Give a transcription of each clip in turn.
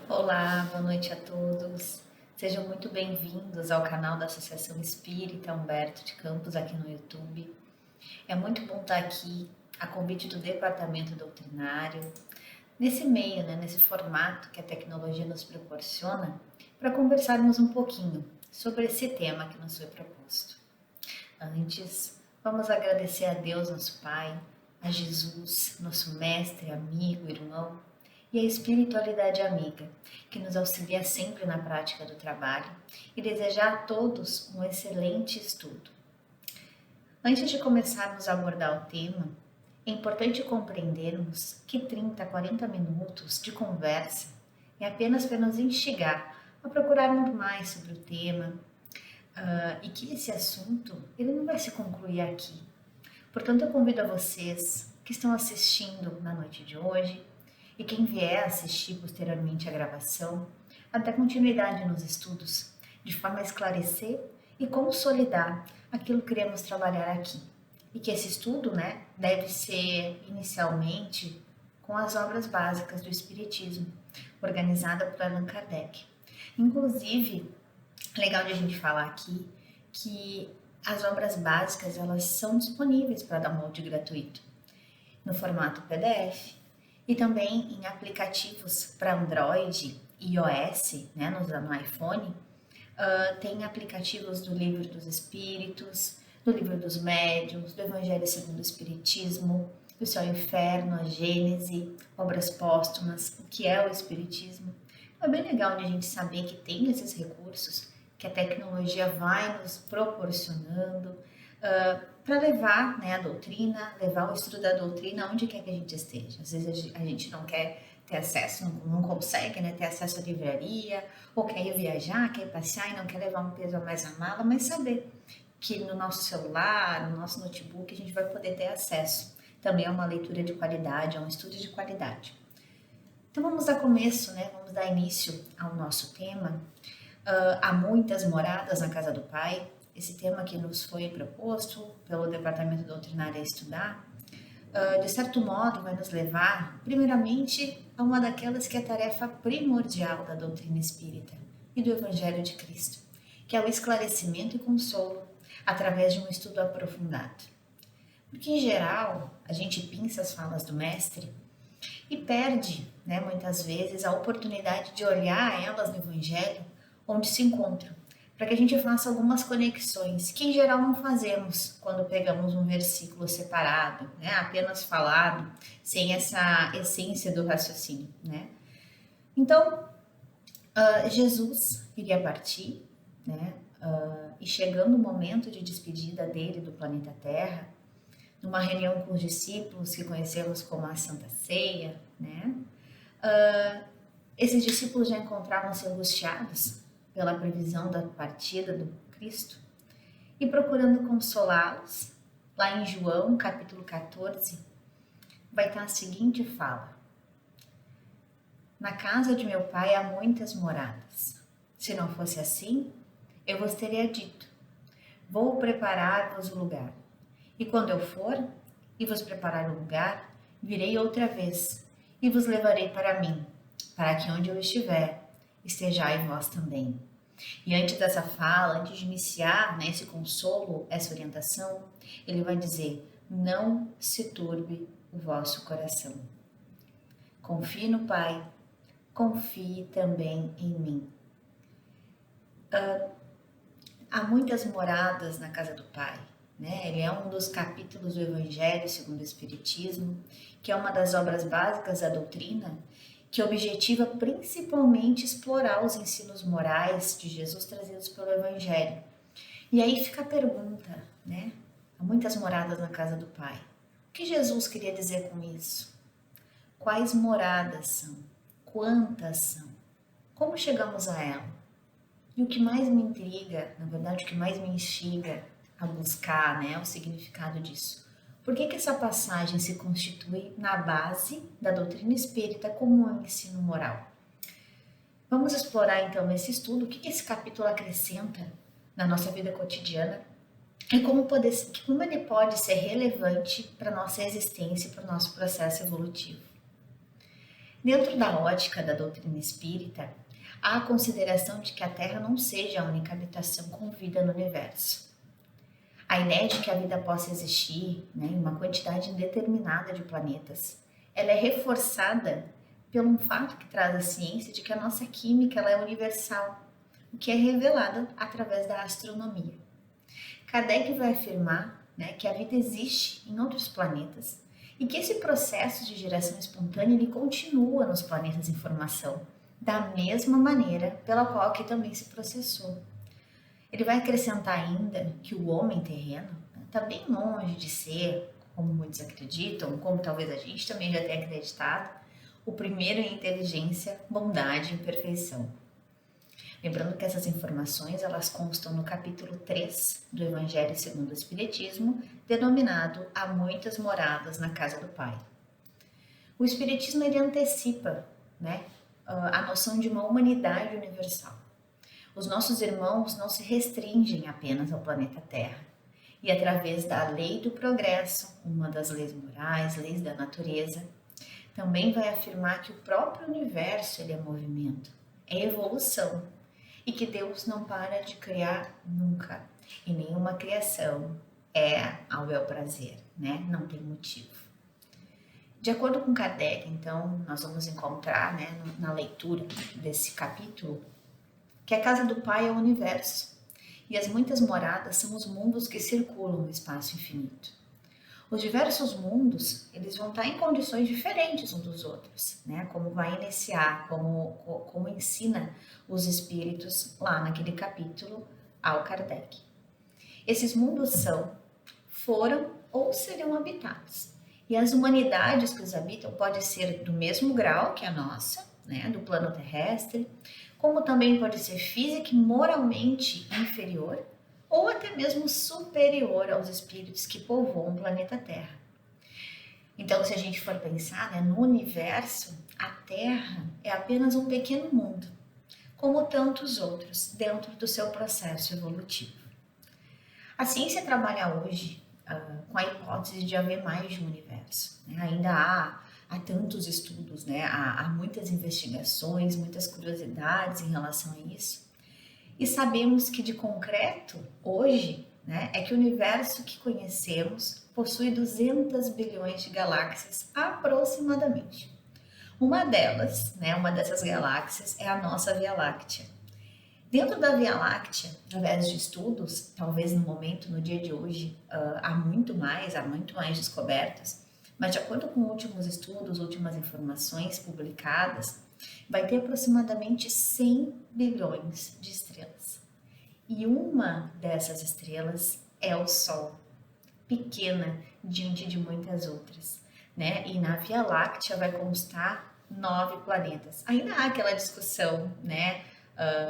Olá, boa noite a todos. Sejam muito bem-vindos ao canal da Associação Espírita Humberto de Campos aqui no YouTube. É muito bom estar aqui a convite do Departamento Doutrinário, nesse meio, nesse formato que a tecnologia nos proporciona, para conversarmos um pouquinho sobre esse tema que nos foi proposto. Antes, vamos agradecer a Deus, nosso Pai, a Jesus, nosso mestre, amigo, irmão, e a espiritualidade amiga, que nos auxilia sempre na prática do trabalho, e desejar a todos um excelente estudo. Antes de começarmos a abordar o tema, é importante compreendermos que 30 a 40 minutos de conversa é apenas para nos instigar a procurarmos mais sobre o tema, e que esse assunto ele não vai se concluir aqui. Portanto, eu convido a vocês que estão assistindo na noite de hoje e quem vier assistir posteriormente a gravação, a dar continuidade nos estudos, de forma a esclarecer e consolidar aquilo que queremos trabalhar aqui. E que esse estudo, deve ser inicialmente com as obras básicas do Espiritismo, organizada por Allan Kardec. Inclusive, legal de a gente falar aqui que as obras básicas elas são disponíveis para download gratuito no formato PDF e também em aplicativos para Android e iOS, no iPhone. Tem aplicativos do Livro dos Espíritos, do Livro dos Médiuns, do Evangelho segundo o Espiritismo, do Céu e Inferno, a Gênese, obras póstumas, o que é o Espiritismo. É bem legal de a gente saber que tem esses recursos que a tecnologia vai nos proporcionando para levar a doutrina, levar o estudo da doutrina onde quer que a gente esteja. Às vezes a gente não quer ter acesso, não consegue ter acesso à livraria, ou quer ir viajar, quer ir passear e não quer levar um peso a mais na mala, mas saber que no nosso celular, no nosso notebook, a gente vai poder ter acesso. Também é uma leitura de qualidade, é um estudo de qualidade. Então vamos dar começo, vamos dar início ao nosso tema. Há muitas moradas na casa do Pai, esse tema que nos foi proposto pelo Departamento Doutrinário a estudar, de certo modo vai nos levar, primeiramente, a uma daquelas que é a tarefa primordial da doutrina espírita e do Evangelho de Cristo, que é o esclarecimento e consolo através de um estudo aprofundado. Porque, em geral, a gente pinça as falas do Mestre e perde, muitas vezes, a oportunidade de olhar elas no Evangelho onde se encontram, para que a gente faça algumas conexões que em geral não fazemos quando pegamos um versículo separado, apenas falado, sem essa essência do raciocínio. Então, Jesus iria partir, e chegando o momento de despedida dele do planeta Terra, numa reunião com os discípulos que conhecemos como a Santa Ceia, esses discípulos já encontravam-se angustiados pela previsão da partida do Cristo e procurando consolá-los, lá em João, capítulo 14, vai estar a seguinte fala: na casa de meu pai há muitas moradas. Se não fosse assim, eu vos teria dito, vou preparar-vos o lugar. E quando eu for e vos preparar o lugar, virei outra vez e vos levarei para mim, para que onde eu estiver, estejai vós também. E antes dessa fala, antes de iniciar esse consolo, essa orientação, ele vai dizer, não se turbe o vosso coração. Confie no Pai, confie também em mim. Há muitas moradas na casa do Pai. Ele é um dos capítulos do Evangelho segundo o Espiritismo, que é uma das obras básicas da doutrina, que objetiva principalmente explorar os ensinos morais de Jesus trazidos pelo Evangelho. E aí fica a pergunta, há muitas moradas na casa do Pai. O que Jesus queria dizer com isso? Quais moradas são? Quantas são? Como chegamos a ela? E o que mais me intriga, na verdade, o que mais me instiga a buscar, o significado disso. Por que essa passagem se constitui na base da doutrina espírita como um ensino moral? Vamos explorar então nesse estudo o que esse capítulo acrescenta na nossa vida cotidiana e como ele pode ser relevante para a nossa existência e para o nosso processo evolutivo. Dentro da ótica da doutrina espírita, há a consideração de que a Terra não seja a única habitação com vida no universo. A ideia de que a vida possa existir, né, em uma quantidade indeterminada de planetas, ela é reforçada pelo fato que traz a ciência de que a nossa química ela é universal, o que é revelado através da astronomia. Kardec vai afirmar, né, que a vida existe em outros planetas e que esse processo de geração espontânea ele continua nos planetas em formação, da mesma maneira pela qual aqui também se processou. Ele vai acrescentar ainda que o homem terreno está bem longe de ser, como muitos acreditam, como talvez a gente também já tenha acreditado, o primeiro em inteligência, bondade e perfeição. Lembrando que essas informações elas constam no capítulo 3 do Evangelho segundo o Espiritismo, denominado Há Muitas Moradas na Casa do Pai. O Espiritismo ele antecipa, né, a noção de uma humanidade universal. Os nossos irmãos não se restringem apenas ao planeta Terra. E através da lei do progresso, uma das leis morais, leis da natureza, também vai afirmar que o próprio universo ele é movimento, é evolução. E que Deus não para de criar nunca. E nenhuma criação é ao bel prazer, né? Não tem motivo. De acordo com Kardec, então, nós vamos encontrar, né, na leitura desse capítulo, que a casa do Pai é o universo e as muitas moradas são os mundos que circulam no espaço infinito. Os diversos mundos, eles vão estar em condições diferentes uns dos outros, né? Como vai iniciar, como ensina os espíritos lá naquele capítulo ao Kardec. Esses mundos são, foram ou serão habitados. E as humanidades que os habitam podem ser do mesmo grau que a nossa, né, do plano terrestre, como também pode ser física e moralmente inferior, ou até mesmo superior aos espíritos que povoam o planeta Terra. Então, se a gente for pensar, né, no universo, a Terra é apenas um pequeno mundo, como tantos outros, dentro do seu processo evolutivo. A ciência trabalha hoje com a hipótese de haver mais de um universo. Né? Ainda há tantos estudos, né? Há muitas investigações, muitas curiosidades em relação a isso. E sabemos que de concreto, hoje, né, é que o universo que conhecemos possui 200 bilhões de galáxias aproximadamente. Uma delas, né, uma dessas galáxias é a nossa Via Láctea. Dentro da Via Láctea, através de estudos, talvez no momento, no dia de hoje, há muito mais descobertas, mas de acordo com últimos estudos, últimas informações publicadas, vai ter aproximadamente 100 bilhões de estrelas. E uma dessas estrelas é o Sol, pequena diante de muitas outras, né? E na Via Láctea vai constar 9 planetas. Ainda há aquela discussão, né,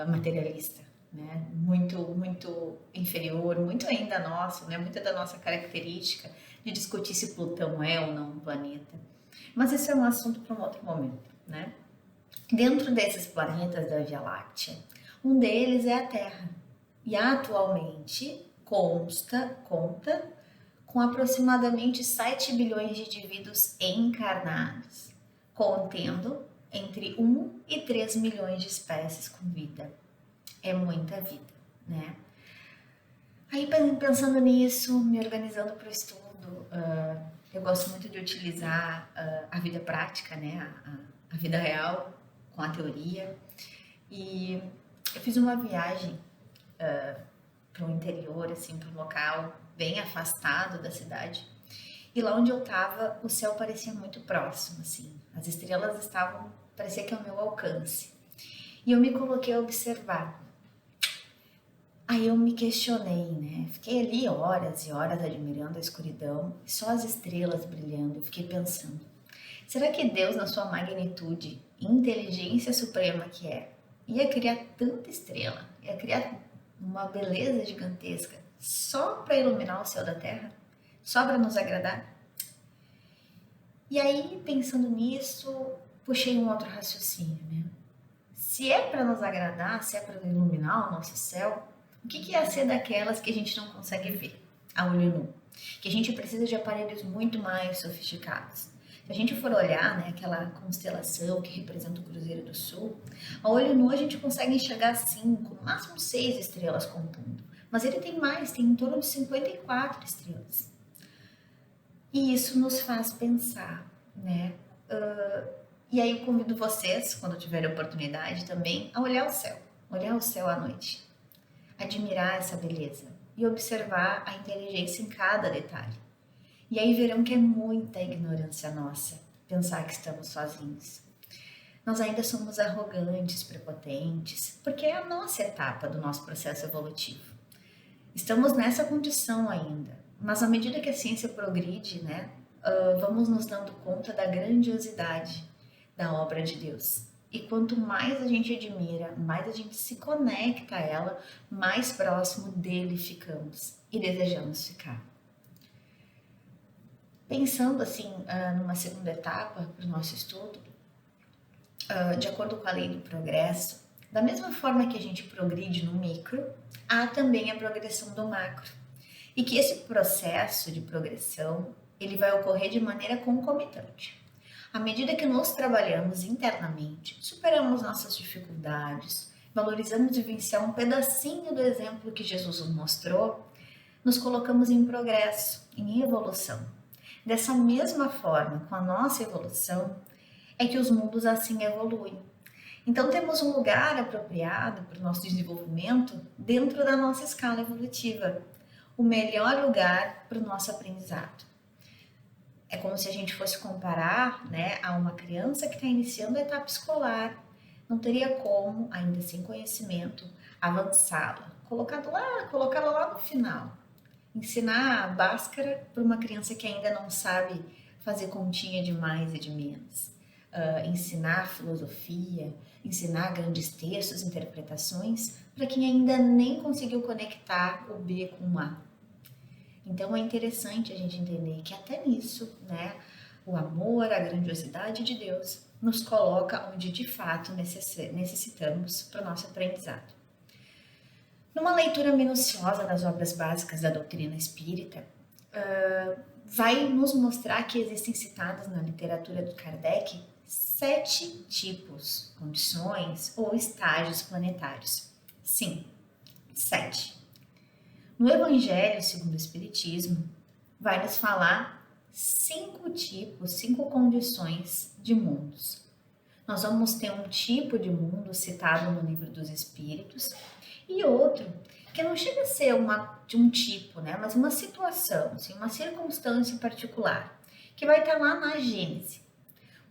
materialista, né? Muito inferior, muito ainda nosso, né? Muita da nossa característica de discutir se Plutão é ou não um planeta. Mas esse é um assunto para um outro momento, né? Dentro desses planetas da Via Láctea, um deles é a Terra. E atualmente conta com aproximadamente 7 bilhões de indivíduos encarnados, contendo entre 1 e 3 milhões de espécies com vida. É muita vida, né? Aí pensando nisso, me organizando para o estudo, eu gosto muito de utilizar a vida prática, né? A vida real com a teoria. E eu fiz uma viagem para o interior, assim, para um local bem afastado da cidade. E lá onde eu estava, o céu parecia muito próximo, assim. As estrelas estavam, parecia que ao meu alcance. E eu me coloquei a observar. Aí eu me questionei, né? Fiquei ali horas e horas admirando a escuridão e só as estrelas brilhando. Eu fiquei pensando, será que Deus, na sua magnitude, inteligência suprema que é, ia criar tanta estrela, ia criar uma beleza gigantesca só para iluminar o céu da Terra? Só para nos agradar? E aí, pensando nisso, puxei um outro raciocínio, né? Se é para nos agradar, se é para iluminar o nosso céu, o que ia ser daquelas que a gente não consegue ver a olho nu? Que a gente precisa de aparelhos muito mais sofisticados, Se a gente for olhar, né, aquela constelação que representa o Cruzeiro do Sul, a olho nu a gente consegue enxergar 5, no máximo 6 estrelas compondo. Mas ele tem mais, tem em torno de 54 estrelas. E isso nos faz pensar, né? E aí eu convido vocês, quando tiverem oportunidade também, a olhar o céu à noite, admirar essa beleza e observar a inteligência em cada detalhe. E aí verão que é muita ignorância nossa pensar que estamos sozinhos. Nós ainda somos arrogantes, prepotentes, porque é a nossa etapa do nosso processo evolutivo. Estamos nessa condição ainda, mas à medida que a ciência progride, né, vamos nos dando conta da grandiosidade da obra de Deus. E quanto mais a gente admira, mais a gente se conecta a ela, mais próximo dele ficamos e desejamos ficar. Pensando assim, numa segunda etapa para o nosso estudo, de acordo com a lei do progresso, da mesma forma que a gente progride no micro, há também a progressão do macro. E que esse processo de progressão, ele vai ocorrer de maneira concomitante. À medida que nós trabalhamos internamente, superamos nossas dificuldades, valorizamos vivenciar um pedacinho do exemplo que Jesus nos mostrou, nos colocamos em progresso, em evolução. Dessa mesma forma, com a nossa evolução, é que os mundos assim evoluem. Então temos um lugar apropriado para o nosso desenvolvimento dentro da nossa escala evolutiva, o melhor lugar para o nosso aprendizado. É como se a gente fosse comparar, né, a uma criança que está iniciando a etapa escolar. Não teria como, ainda sem conhecimento, avançá-la, colocá-la lá no final. Ensinar a Bhaskara para uma criança que ainda não sabe fazer continha de mais e de menos. Ensinar filosofia, ensinar grandes textos, interpretações, para quem ainda nem conseguiu conectar o B com o A. Então é interessante a gente entender que até nisso, né, o amor, a grandiosidade de Deus nos coloca onde de fato necessitamos para o nosso aprendizado. Numa leitura minuciosa das obras básicas da doutrina espírita, vai nos mostrar que existem citadas na literatura do Kardec 7 tipos, condições ou estágios planetários. Sim, 7. No Evangelho segundo o Espiritismo, vai nos falar 5 tipos, 5 condições de mundos. Nós vamos ter um tipo de mundo citado no Livro dos Espíritos e outro que não chega a ser de um tipo, né, mas uma situação, assim, uma circunstância particular, que vai estar lá na Gênese.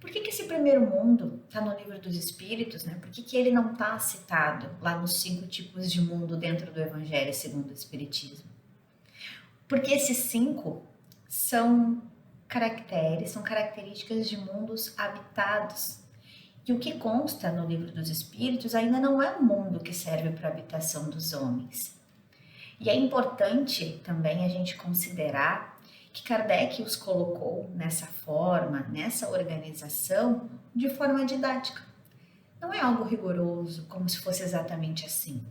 Por que esse primeiro mundo está no Livro dos Espíritos, né? Por que ele não está citado lá nos 5 tipos de mundo dentro do Evangelho segundo o Espiritismo? Porque esses 5 são características de mundos habitados. E o que consta no Livro dos Espíritos ainda não é um mundo que serve para a habitação dos homens. E é importante também a gente considerar que Kardec os colocou nessa forma, nessa organização, de forma didática. Não é algo rigoroso, como se fosse exatamente assim.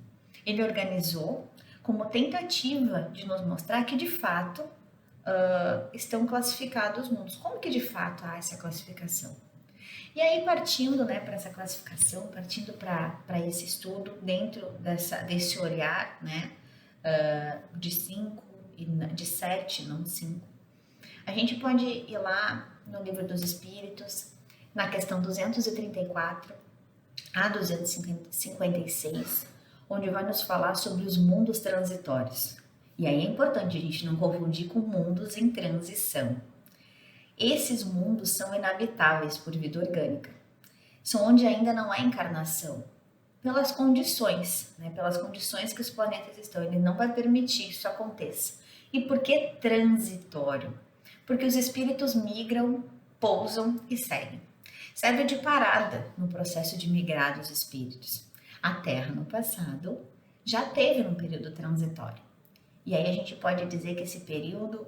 Ele organizou como tentativa de nos mostrar que, de fato, estão classificados os mundos. Como que, de fato, há essa classificação? E aí, partindo, né, para essa classificação, partindo para esse estudo, dentro desse olhar, né, de 5 e de 7, não 5, a gente pode ir lá no Livro dos Espíritos, na questão 234 a 256, onde vai nos falar sobre os mundos transitórios. E aí é importante a gente não confundir com mundos em transição. Esses mundos são inabitáveis por vida orgânica. São onde ainda não há encarnação, pelas condições, né? Pelas condições que os planetas estão. Ele não vai permitir que isso aconteça. E por que transitório? Porque os espíritos migram, pousam e seguem. Serve de parada no processo de migrar dos espíritos. A Terra, no passado, já teve um período transitório. E aí a gente pode dizer que esse período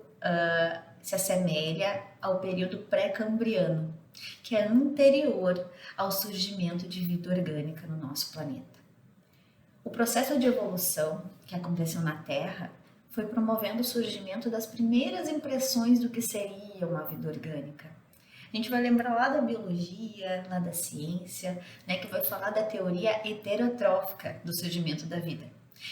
se assemelha ao período pré-cambriano, que é anterior ao surgimento de vida orgânica no nosso planeta. O processo de evolução que aconteceu na Terra foi promovendo o surgimento das primeiras impressões do que seria uma vida orgânica. A A gente vai lembrar lá da biologia, lá da ciência, né, que vai falar da teoria heterotrófica do surgimento da vida,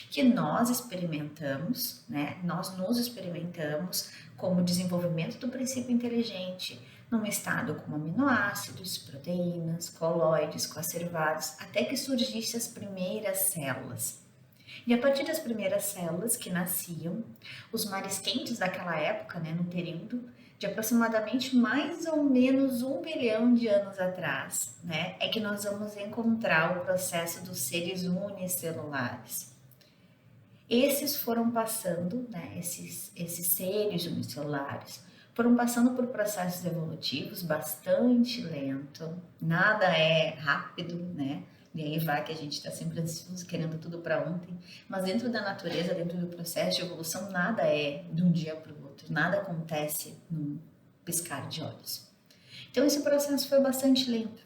que nós experimentamos, né, nós nos experimentamos como desenvolvimento do princípio inteligente, num estado com aminoácidos, proteínas, colóides, coacervados, até que surgissem as primeiras células. E a partir das primeiras células que nasciam, os mares quentes daquela época, né, no período de aproximadamente mais ou menos 1 bilhão de anos atrás, né, é que nós vamos encontrar o processo dos seres unicelulares. Esses foram passando, né, esses seres unicelulares, foram passando por processos evolutivos bastante lento, nada é rápido, né? E aí vai que a gente está sempre ansioso, querendo tudo para ontem, mas dentro da natureza, dentro do processo de evolução, nada é de um dia para o outro, nada acontece num piscar de olhos. Então esse processo foi bastante lento.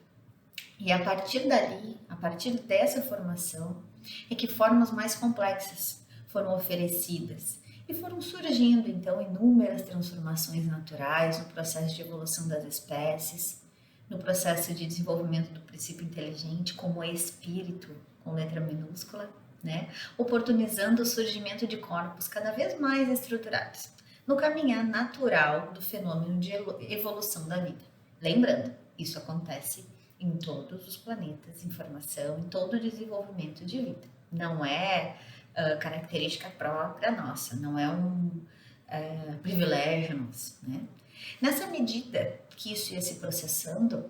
E a partir dali, a partir dessa formação, é que formas mais complexas foram oferecidas e foram surgindo então inúmeras transformações naturais no processo de evolução das espécies, no processo de desenvolvimento do princípio inteligente como espírito, com letra minúscula, né? Oportunizando o surgimento de corpos cada vez mais estruturados, no caminhar natural do fenômeno de evolução da vida. Lembrando, isso acontece em todos os planetas, em formação, em todo o desenvolvimento de vida. Não é característica própria nossa, não é um privilégio nosso, né? Nessa medida que isso ia se processando,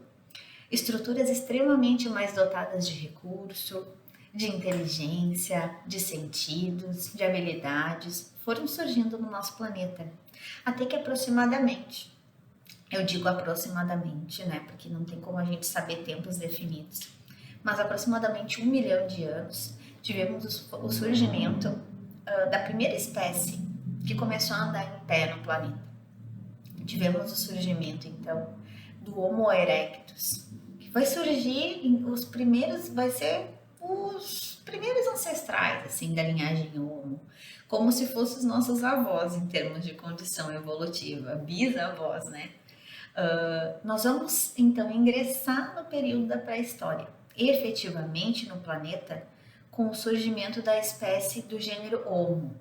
estruturas extremamente mais dotadas de recurso, de inteligência, de sentidos, de habilidades, foram surgindo no nosso planeta. Até que aproximadamente, eu digo aproximadamente, né, porque não tem como a gente saber tempos definidos, mas aproximadamente 1 milhão de anos, tivemos o surgimento da primeira espécie que começou a andar em pé no planeta. Tivemos o surgimento, então, do Homo erectus, que vai surgir, vai ser os primeiros ancestrais, assim, da linhagem Homo, como se fossem os nossos avós em termos de condição evolutiva, bisavós, né? Nós vamos, então, ingressar no período da pré-história, efetivamente no planeta, com o surgimento da espécie do gênero Homo.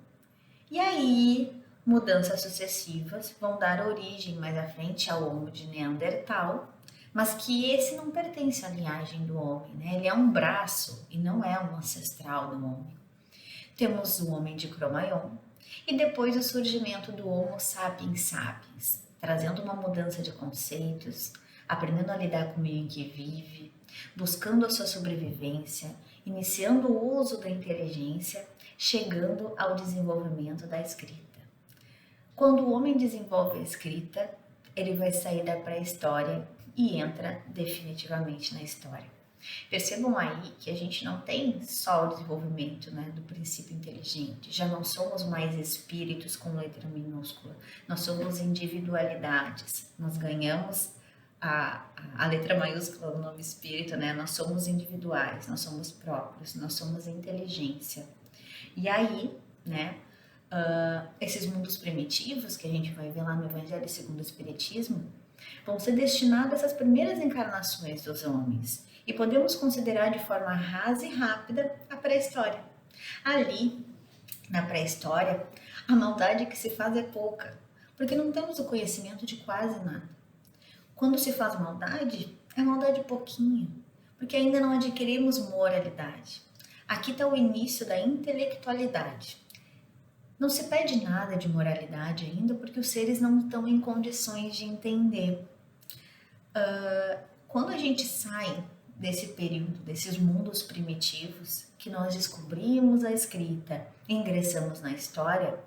E aí, mudanças sucessivas vão dar origem mais à frente ao Homo de Neandertal, mas que esse não pertence à linhagem do homem, né? Ele é um braço e não é um ancestral do homem. Temos o homem de Cro-Magnon e depois o surgimento do Homo sapiens sapiens, trazendo uma mudança de conceitos, aprendendo a lidar com o meio em que vive, buscando a sua sobrevivência, iniciando o uso da inteligência, chegando ao desenvolvimento da escrita. Quando o homem desenvolve a escrita, ele vai sair da pré-história e entra definitivamente na história. Percebam aí que a gente não tem só o desenvolvimento, né, do princípio inteligente, já não somos mais espíritos com letra minúscula, nós somos individualidades, nós ganhamos a letra maiúscula do nome espírito, né? Nós somos individuais, nós somos próprios, nós somos inteligência. E aí, né, esses mundos primitivos que a gente vai ver lá no Evangelho segundo o Espiritismo vão ser destinados a essas primeiras encarnações dos homens e podemos considerar de forma rasa e rápida a pré-história. Ali, na pré-história, a maldade que se faz é pouca, porque não temos o conhecimento de quase nada. Quando se faz maldade, é maldade pouquinha, porque ainda não adquirimos moralidade. Aqui está o início da intelectualidade. Não se pede nada de moralidade ainda, porque os seres não estão em condições de entender. Quando a gente sai desse período, desses mundos primitivos, que nós descobrimos a escrita e ingressamos na história,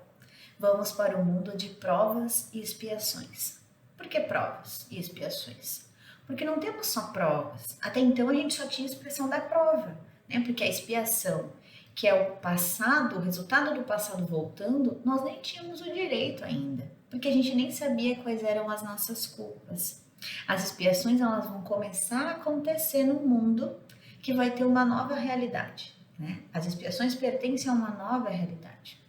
vamos para o mundo de provas e expiações. Por que provas e expiações? Porque não temos só provas. Até então a gente só tinha a expressão da prova, né? Porque a expiação, que é o passado, o resultado do passado voltando, nós nem tínhamos o direito ainda, porque a gente nem sabia quais eram as nossas culpas. As expiações, elas vão começar a acontecer no mundo que vai ter uma nova realidade, né? As expiações pertencem a uma nova realidade.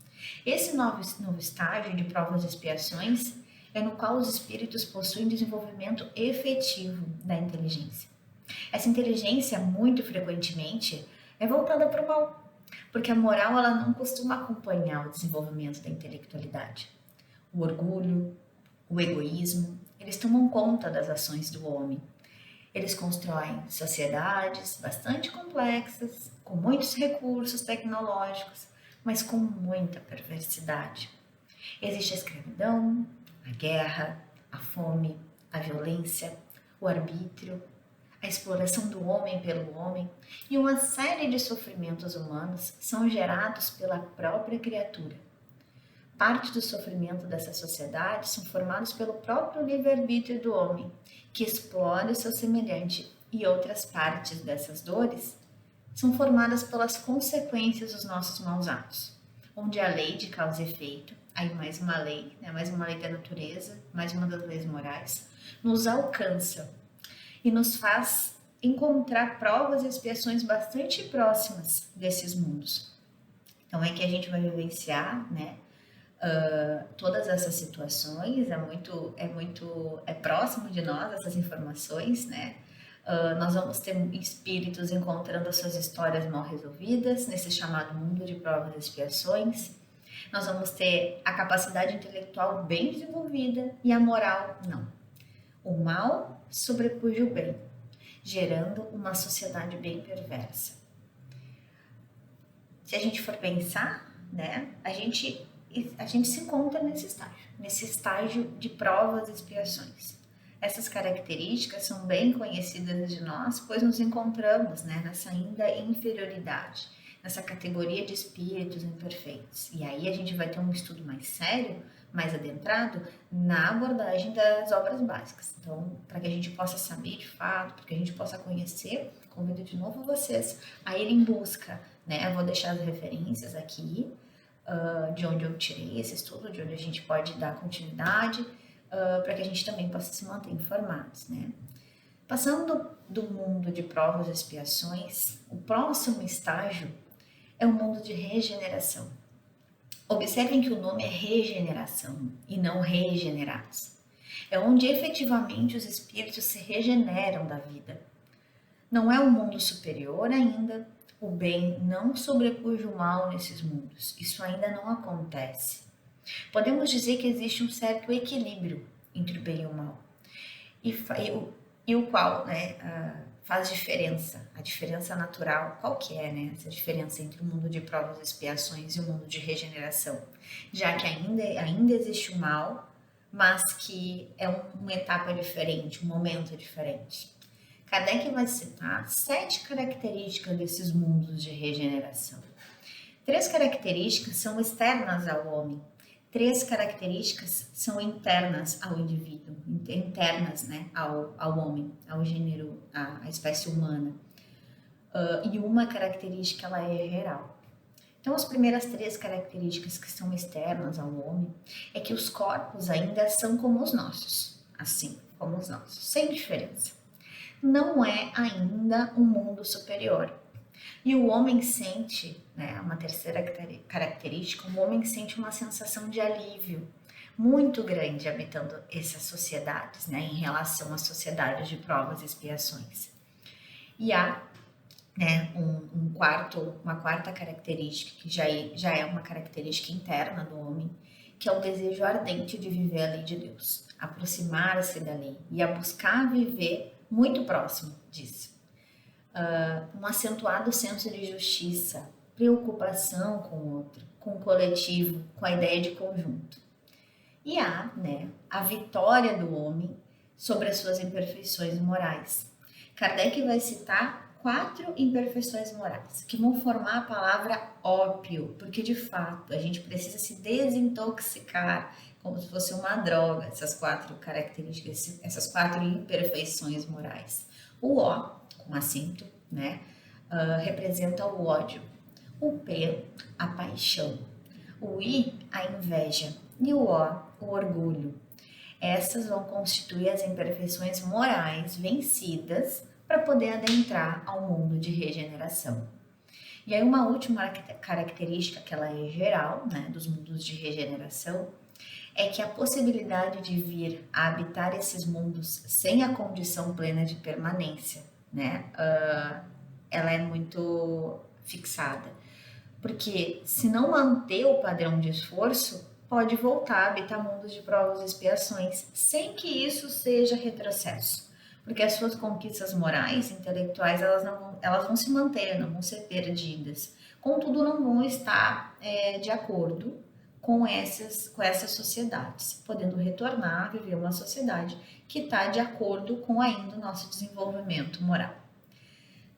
Esse novo estágio de provas e expiações é no qual os espíritos possuem desenvolvimento efetivo da inteligência. Essa inteligência, muito frequentemente, é voltada para o mal, porque a moral ela não costuma acompanhar o desenvolvimento da intelectualidade. O orgulho, o egoísmo, eles tomam conta das ações do homem. Eles constroem sociedades bastante complexas, com muitos recursos tecnológicos, mas com muita perversidade. Existe a escravidão, a guerra, a fome, a violência, o arbítrio, a exploração do homem pelo homem e uma série de sofrimentos humanos são gerados pela própria criatura. Parte do sofrimento dessa sociedade são formados pelo próprio livre-arbítrio do homem, que explora o seu semelhante, e outras partes dessas dores são formadas pelas consequências dos nossos maus atos, onde a lei de causa e efeito, aí mais uma lei, né, mais uma lei da natureza, mais uma das leis morais, nos alcança e nos faz encontrar provas e expiações bastante próximas desses mundos. Então é que a gente vai vivenciar, né, todas essas situações, é próximo de nós essas informações, né? Nós vamos ter espíritos encontrando as suas histórias mal resolvidas nesse chamado mundo de provas e expiações. Nós vamos ter a capacidade intelectual bem desenvolvida e a moral não. O mal sobrepuja o bem, gerando uma sociedade bem perversa. Se a gente for pensar, né, a gente se encontra nesse estágio de provas e expiações. Essas características são bem conhecidas de nós, pois nos encontramos, né, nessa ainda inferioridade, nessa categoria de espíritos imperfeitos. E aí a gente vai ter um estudo mais sério, mais adentrado, na abordagem das obras básicas. Então, para que a gente possa saber de fato, para que a gente possa conhecer, convido de novo vocês a irem em busca, né? Eu vou deixar as referências aqui, de onde eu tirei esse estudo, de onde a gente pode dar continuidade, para que a gente também possa se manter informados, né? Passando do mundo de provas e expiações, o próximo estágio é o mundo de regeneração. Observem que o nome é regeneração e não regenerados. É onde efetivamente os espíritos se regeneram da vida. Não é um mundo superior ainda, o bem não sobrepuja o mal nesses mundos. Isso ainda não acontece. Podemos dizer que existe um certo equilíbrio entre o bem e o mal. E o qual, né, faz diferença, a diferença natural. Qual que é, né, essa diferença entre o mundo de provas e expiações e o mundo de regeneração? Já que ainda existe o mal, mas que é uma etapa diferente, um momento diferente. Kardec vai citar 7 características desses mundos de regeneração. 3 características são externas ao homem, 3 características são internas ao indivíduo, internas, né, ao homem, ao gênero, à espécie humana. E uma característica ela é geral. Então, as primeiras 3 características que são externas ao homem é que os corpos ainda são como os nossos, assim como os nossos, sem diferença. Não é ainda um mundo superior. E o homem sente, né, uma terceira característica, o homem sente uma sensação de alívio muito grande habitando essas sociedades, né, em relação às sociedades de provas e expiações. E há, né, uma quarta característica, que já é uma característica interna do homem, que é o desejo ardente de viver a lei de Deus, aproximar-se da lei e a buscar viver muito próximo disso. Um acentuado senso de justiça, preocupação com o outro, com o coletivo, com a ideia de conjunto. E há, né, a vitória do homem sobre as suas imperfeições morais. Kardec vai citar 4 imperfeições morais, que vão formar a palavra ópio, porque de fato a gente precisa se desintoxicar como se fosse uma droga, essas 4 características, essas 4 imperfeições morais. O O, com acento, né, representa o ódio. O P, a paixão. O I, a inveja. E o O, o orgulho. Essas vão constituir as imperfeições morais vencidas para poder adentrar ao mundo de regeneração. E aí uma última característica, que ela é geral, né, dos mundos de regeneração, é que a possibilidade de vir a habitar esses mundos sem a condição plena de permanência, né, ela é muito fixada. Porque se não manter o padrão de esforço, pode voltar a habitar mundos de provas e expiações, sem que isso seja retrocesso. Porque as suas conquistas morais, intelectuais, elas vão se manter, não vão ser perdidas. Contudo, não vão estar de acordo com essas sociedades, podendo retornar a viver uma sociedade que está de acordo com ainda o nosso desenvolvimento moral.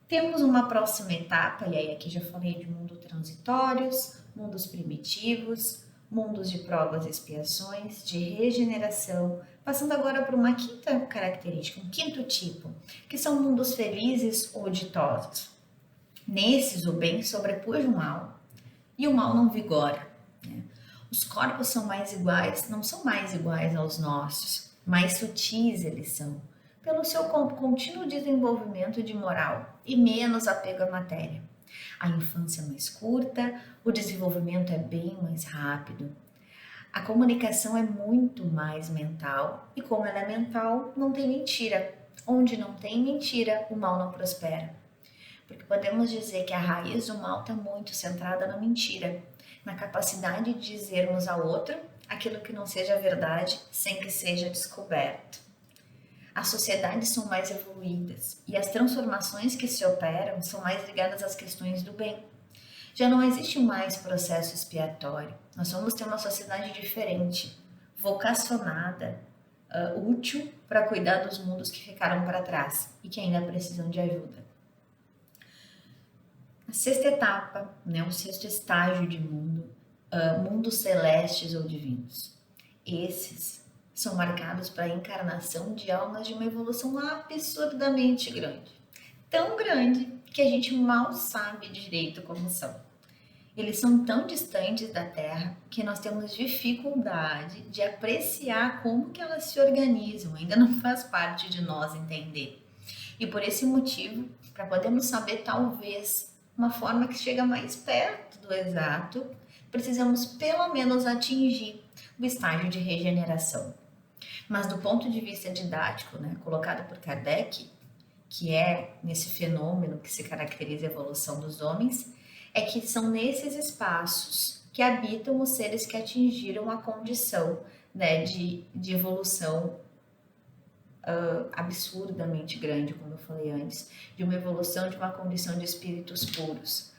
Temos uma próxima etapa, e aí aqui já falei de mundos transitórios, mundos primitivos, mundos de provas e expiações, de regeneração, passando agora para uma quinta característica, um quinto tipo, que são mundos felizes ou ditosos. Nesses, o bem sobrepuja o mal e o mal não vigora. Né? Os corpos são mais iguais, não são mais iguais aos nossos, mais sutis eles são, pelo seu contínuo desenvolvimento de moral e menos apego à matéria. A infância é mais curta, o desenvolvimento é bem mais rápido. A comunicação é muito mais mental e como ela é mental, não tem mentira. Onde não tem mentira, o mal não prospera. Porque podemos dizer que a raiz do mal está muito centrada na mentira, na capacidade de dizermos ao outro aquilo que não seja verdade sem que seja descoberto. As sociedades são mais evoluídas e as transformações que se operam são mais ligadas às questões do bem. Já não existe mais processo expiatório. Nós vamos ter uma sociedade diferente, vocacionada, útil para cuidar dos mundos que ficaram para trás e que ainda precisam de ajuda. A sexta etapa, né, o sexto estágio de mundo, mundos celestes ou divinos. Esses são marcados para a encarnação de almas de uma evolução absurdamente grande. Tão grande que a gente mal sabe direito como são. Eles são tão distantes da Terra que nós temos dificuldade de apreciar como que elas se organizam, ainda não faz parte de nós entender. E por esse motivo, para podermos saber talvez uma forma que chega mais perto do exato, precisamos pelo menos atingir o estágio de regeneração. Mas do ponto de vista didático, né, colocado por Kardec, que é nesse fenômeno que se caracteriza a evolução dos homens, é que são nesses espaços que habitam os seres que atingiram a condição, né, de evolução absurdamente grande, como eu falei antes, de uma evolução de uma condição de espíritos puros.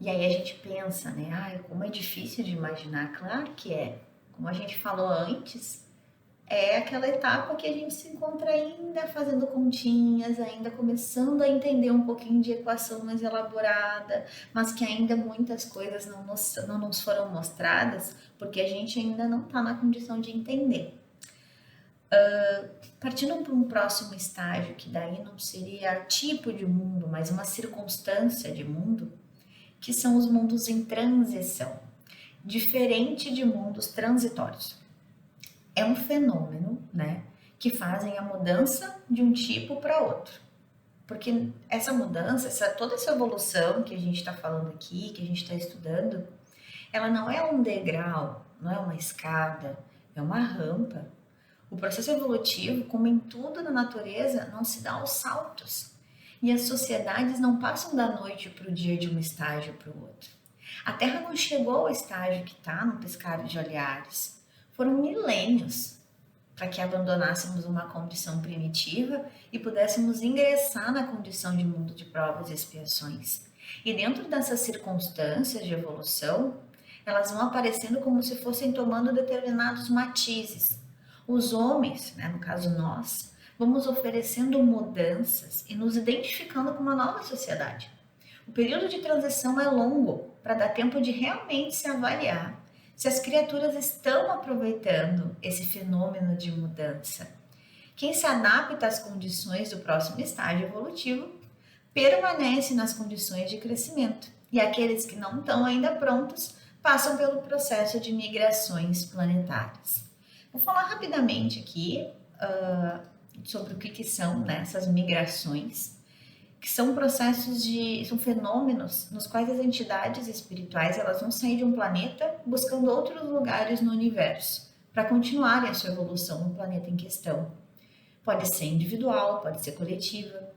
E aí a gente pensa, né, como é difícil de imaginar. Claro que é. Como a gente falou antes, é aquela etapa que a gente se encontra ainda fazendo continhas, ainda começando a entender um pouquinho de equação mais elaborada, mas que ainda muitas coisas não nos foram mostradas, porque a gente ainda não está na condição de entender. Partindo para um próximo estágio, que daí não seria tipo de mundo, mas uma circunstância de mundo, que são os mundos em transição, diferente de mundos transitórios. É um fenômeno, né, que fazem a mudança de um tipo para outro. Porque essa mudança, toda essa evolução que a gente está falando aqui, que a gente está estudando, ela não é um degrau, não é uma escada, é uma rampa. O processo evolutivo, como em tudo na natureza, não se dá aos saltos. E as sociedades não passam da noite para o dia de um estágio para o outro. A Terra não chegou ao estágio que está no piscar de olhares. Foram milênios para que abandonássemos uma condição primitiva e pudéssemos ingressar na condição de mundo de provas e expiações. E dentro dessas circunstâncias de evolução, elas vão aparecendo como se fossem tomando determinados matizes. Os homens, né, no caso nós, vamos oferecendo mudanças e nos identificando com uma nova sociedade. O período de transição é longo para dar tempo de realmente se avaliar se as criaturas estão aproveitando esse fenômeno de mudança. Quem se adapta às condições do próximo estágio evolutivo permanece nas condições de crescimento, e aqueles que não estão ainda prontos passam pelo processo de migrações planetárias. Vou falar rapidamente aqui sobre o que são, né, essas migrações, que são são fenômenos nos quais as entidades espirituais elas vão sair de um planeta buscando outros lugares no universo para continuarem a sua evolução no planeta em questão. Pode ser individual, pode ser coletiva.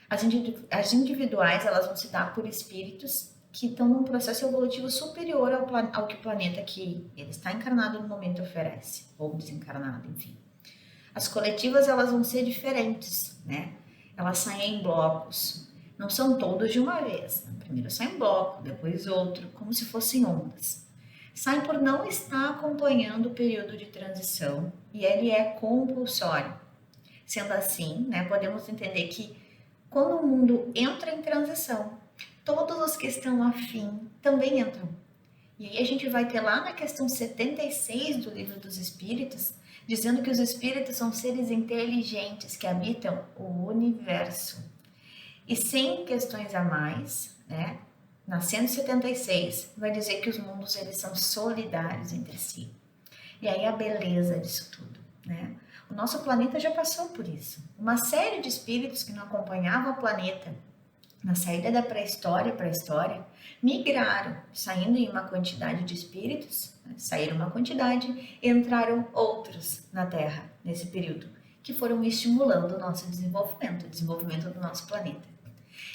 As individuais elas vão se dar por espíritos que estão num processo evolutivo superior ao que o planeta que ele está encarnado no momento oferece, ou desencarnado, enfim. As coletivas elas vão ser diferentes, né? Elas saem em blocos, não são todos de uma vez. Primeiro sai um bloco, depois outro, como se fossem ondas. Sai por não estar acompanhando o período de transição e ele é compulsório. Sendo assim, né, podemos entender que quando o mundo entra em transição, todos os que estão afim também entram. E aí a gente vai ter lá na questão 76 do Livro dos Espíritos, dizendo que os espíritos são seres inteligentes que habitam o universo. E sem questões a mais, né? Na 176 vai dizer que os mundos eles são solidários entre si. E aí a beleza disso tudo, né? O nosso planeta já passou por isso. Uma série de espíritos que não acompanhavam o planeta na saída da pré-história para a história, migraram, saindo em uma quantidade de espíritos, né? Saíram uma quantidade, entraram outros na Terra nesse período, que foram estimulando o nosso desenvolvimento, o desenvolvimento do nosso planeta.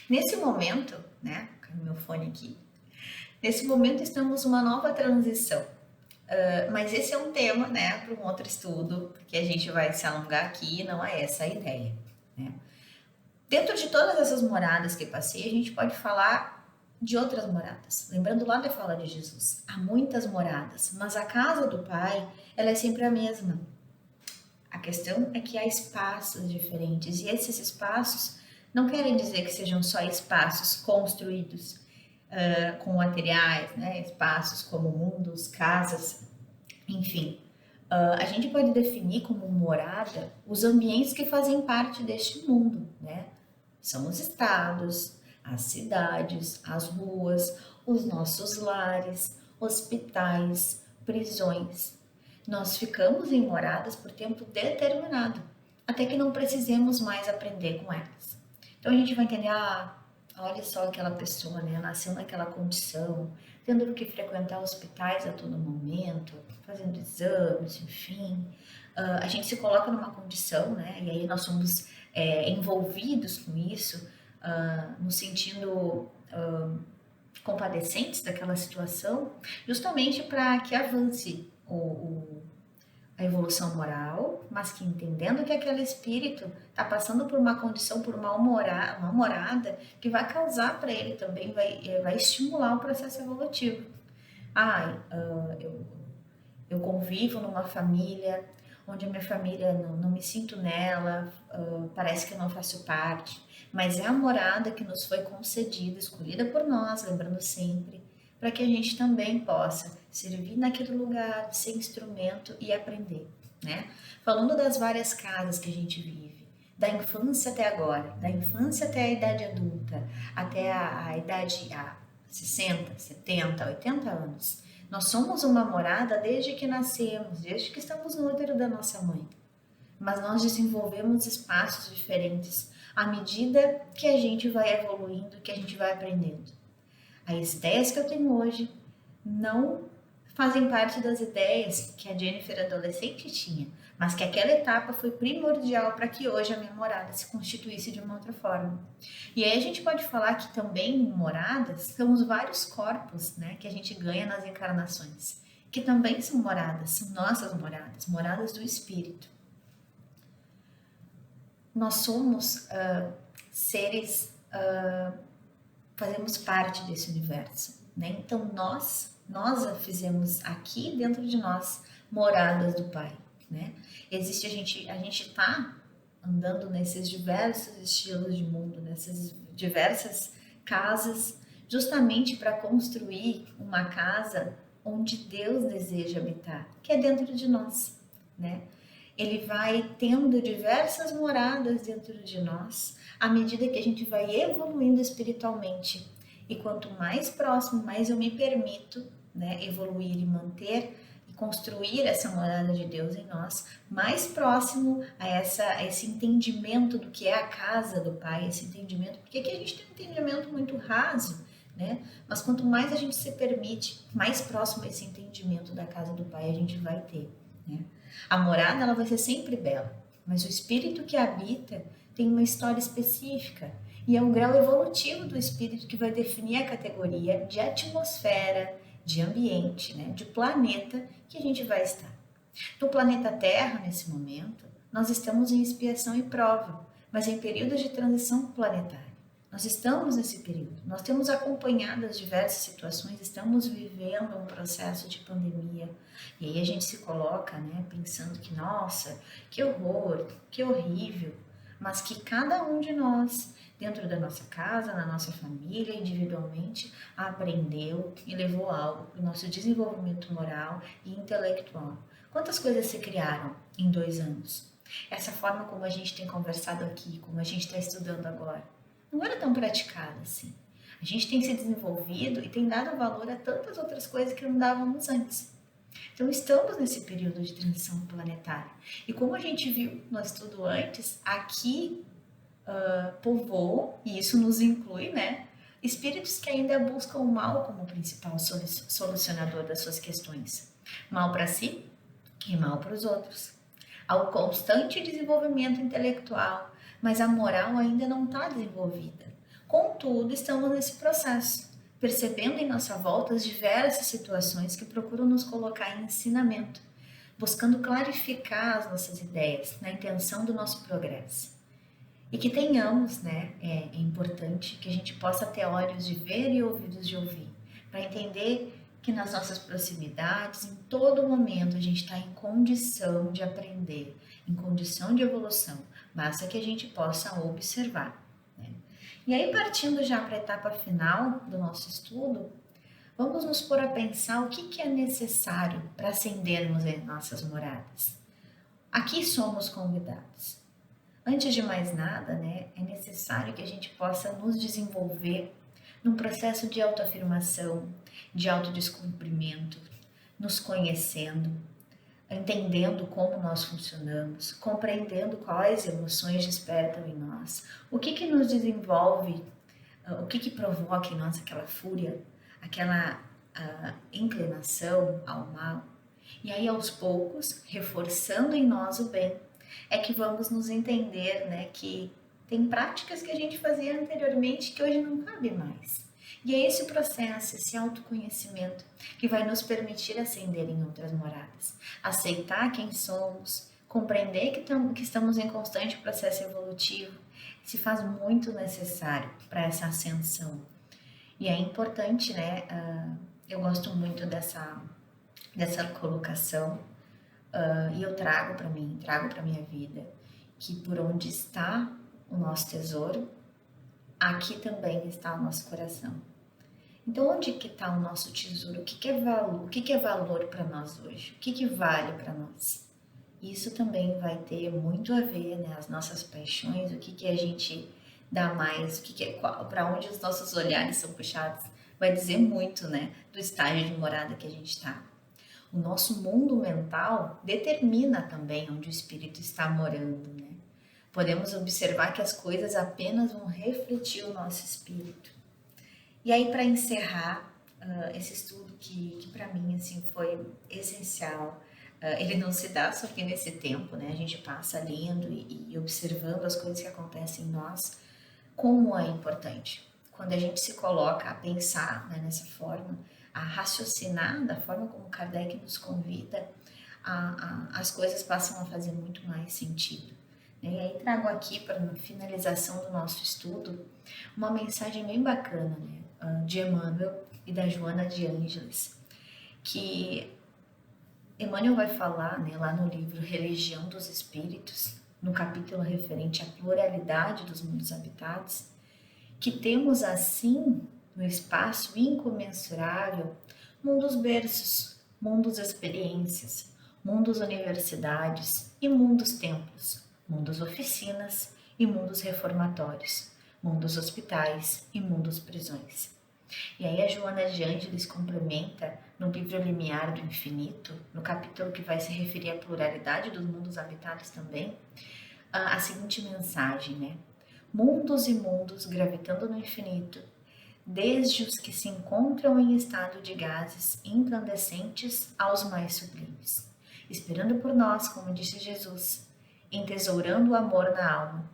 Nesse momento, né, caiu meu fone aqui, nesse momento estamos numa nova transição. Mas esse é um tema, né, para um outro estudo, porque a gente vai se alongar aqui, não é essa a ideia, né? Dentro de todas essas moradas que passei, a gente pode falar de outras moradas. Lembrando lá da fala de Jesus, há muitas moradas, mas a casa do Pai, ela é sempre a mesma. A questão é que há espaços diferentes, e esses espaços não querem dizer que sejam só espaços construídos com materiais, né? Espaços como mundos, casas, enfim. A gente pode definir como morada os ambientes que fazem parte deste mundo, né? São os estados, as cidades, as ruas, os nossos lares, hospitais, prisões. Nós ficamos em moradas por tempo determinado, até que não precisemos mais aprender com elas. Então a gente vai entender, olha só aquela pessoa, né? Nasceu naquela condição, tendo que frequentar hospitais a todo momento, fazendo exames, enfim. A gente se coloca numa condição, né? E aí nós somos envolvidos com isso, nos sentindo compadecentes daquela situação, justamente para que avance a evolução moral, mas que entendendo que aquele espírito está passando por uma condição, por uma morada que vai causar para ele também, vai estimular o processo evolutivo. Eu convivo numa família onde a minha família não me sinto nela, parece que eu não faço parte, mas é a morada que nos foi concedida, escolhida por nós, lembrando sempre, para que a gente também possa servir naquele lugar, ser instrumento e aprender, né? Falando das várias casas que a gente vive, da infância até agora, da infância até a idade adulta, até a idade 60, 70, 80 anos. Nós somos uma morada desde que nascemos, desde que estamos no útero da nossa mãe. Mas nós desenvolvemos espaços diferentes à medida que a gente vai evoluindo, que a gente vai aprendendo. As ideias que eu tenho hoje não fazem parte das ideias que a Jennifer adolescente tinha, mas que aquela etapa foi primordial para que hoje a minha morada se constituísse de uma outra forma. E aí a gente pode falar que também em moradas são os vários corpos, né, que a gente ganha nas encarnações, que também são moradas, são nossas moradas, moradas do espírito. Nós somos seres, fazemos parte desse universo, né? Então nós fizemos aqui dentro de nós moradas do Pai, né? A gente está andando nesses diversos estilos de mundo, nessas diversas casas, justamente para construir uma casa onde Deus deseja habitar, que é dentro de nós, né? Ele vai tendo diversas moradas dentro de nós à medida que a gente vai evoluindo espiritualmente. E quanto mais próximo, mais eu me permito, né, evoluir e manter construir essa morada de Deus em nós, mais próximo a esse entendimento do que é a casa do Pai, esse entendimento, porque aqui a gente tem um entendimento muito raso, né? Mas quanto mais a gente se permite, mais próximo a esse entendimento da casa do Pai a gente vai ter, né? A morada, ela vai ser sempre bela, mas o espírito que habita tem uma história específica, e é um grau evolutivo do espírito que vai definir a categoria de atmosfera, de ambiente, né, de planeta que a gente vai estar. No planeta Terra, nesse momento, nós estamos em expiação e prova, mas em períodos de transição planetária. Nós estamos nesse período, nós temos acompanhado as diversas situações, estamos vivendo um processo de pandemia, e aí a gente se coloca, né, pensando que, nossa, que horror, que horrível, mas que cada um de nós, dentro da nossa casa, na nossa família, individualmente, aprendeu e levou algo para o nosso desenvolvimento moral e intelectual. Quantas coisas se criaram em 2 anos? Essa forma como a gente tem conversado aqui, como a gente está estudando agora, não era tão praticada assim. A gente tem se desenvolvido e tem dado valor a tantas outras coisas que não dávamos antes. Então, estamos nesse período de transição planetária. E como a gente viu no estudo antes, aqui povoam, e isso nos inclui, né? Espíritos que ainda buscam o mal como principal solucionador das suas questões. Mal para si e mal para os outros. Há um constante desenvolvimento intelectual, mas a moral ainda não está desenvolvida. Contudo, estamos nesse processo, percebendo em nossa volta as diversas situações que procuram nos colocar em ensinamento, buscando clarificar as nossas ideias na intenção do nosso progresso. E que tenhamos, né, é importante que a gente possa ter olhos de ver e ouvidos de ouvir, para entender que nas nossas proximidades, em todo momento, a gente está em condição de aprender, em condição de evolução, basta que a gente possa observar, né? E aí, partindo já para a etapa final do nosso estudo, vamos nos pôr a pensar o que é necessário para acendermos em nossas moradas. Aqui somos convidados. Antes de mais nada, né, é necessário que a gente possa nos desenvolver num processo de autoafirmação, de autodescobrimento, nos conhecendo, entendendo como nós funcionamos, compreendendo quais emoções despertam em nós, o que nos desenvolve, o que provoca em nós aquela fúria, aquela inclinação ao mal. E aí, aos poucos, reforçando em nós o bem, é que vamos nos entender, né, que tem práticas que a gente fazia anteriormente que hoje não cabe mais. E é esse processo, esse autoconhecimento, que vai nos permitir ascender em outras moradas. Aceitar quem somos, compreender que estamos em constante processo evolutivo, se faz muito necessário para essa ascensão. E é importante, né, eu gosto muito dessa colocação, e eu trago para mim, trago para minha vida, que por onde está o nosso tesouro, aqui também está o nosso coração. Então, onde que está o nosso tesouro? O que é valor? O que é valor para nós hoje? O que vale para nós? Isso também vai ter muito a ver, né, as nossas paixões, o que a gente dá mais, para onde os nossos olhares são puxados, vai dizer muito, né, do estágio de morada que a gente está. O nosso mundo mental determina também onde o espírito está morando, né? Podemos observar que as coisas apenas vão refletir o nosso espírito. E aí, para encerrar esse estudo que para mim assim foi essencial, ele não se dá só aqui nesse tempo, né? A gente passa lendo e observando as coisas que acontecem em nós, como é importante quando a gente se coloca a pensar, né, nessa forma, a raciocinar da forma como Kardec nos convida, as coisas passam a fazer muito mais sentido. E aí trago aqui para a finalização do nosso estudo uma mensagem bem bacana, né, de Emmanuel e da Joana de Ângeles, que Emmanuel vai falar, né, lá no livro Religião dos Espíritos, no capítulo referente à pluralidade dos mundos habitados, que temos assim no espaço incomensurável mundos berços, mundos experiências, mundos universidades e mundos templos, mundos oficinas e mundos reformatórios, mundos hospitais e mundos prisões. E aí a Joana de Ângeles complementa no livro Limiar do Infinito, no capítulo que vai se referir à pluralidade dos mundos habitados também, a seguinte mensagem, né? Mundos e mundos gravitando no infinito, desde os que se encontram em estado de gases incandescentes aos mais sublimes, esperando por nós, como disse Jesus, entesourando o amor na alma.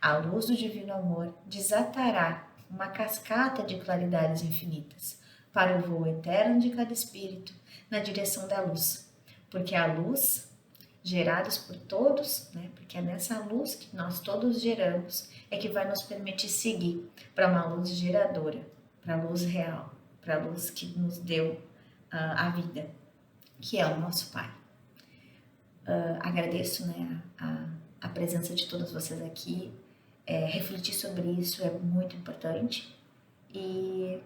A luz do divino amor desatará uma cascata de claridades infinitas para o voo eterno de cada espírito na direção da luz, porque a luz gerados por todos, né? Porque é nessa luz que nós todos geramos é que vai nos permitir seguir para uma luz geradora, para a luz real, para a luz que nos deu a vida, que é o nosso Pai. Agradeço, né, a presença de todos vocês aqui. Refletir sobre isso é muito importante e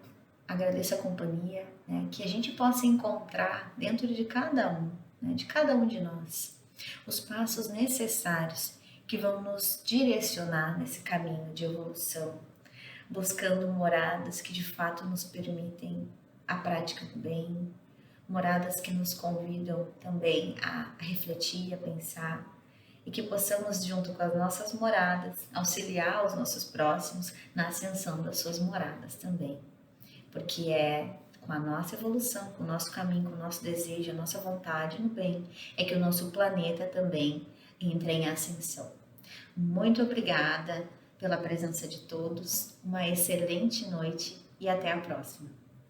agradeço a companhia, né, que a gente possa encontrar dentro de cada um, né, de cada um de nós, os passos necessários que vão nos direcionar nesse caminho de evolução, buscando moradas que de fato nos permitem a prática do bem, moradas que nos convidam também a refletir, a pensar, e que possamos, junto com as nossas moradas, auxiliar os nossos próximos na ascensão das suas moradas também. Porque é com a nossa evolução, com o nosso caminho, com o nosso desejo, a nossa vontade no bem, é que o nosso planeta também entra em ascensão. Muito obrigada pela presença de todos, uma excelente noite e até a próxima.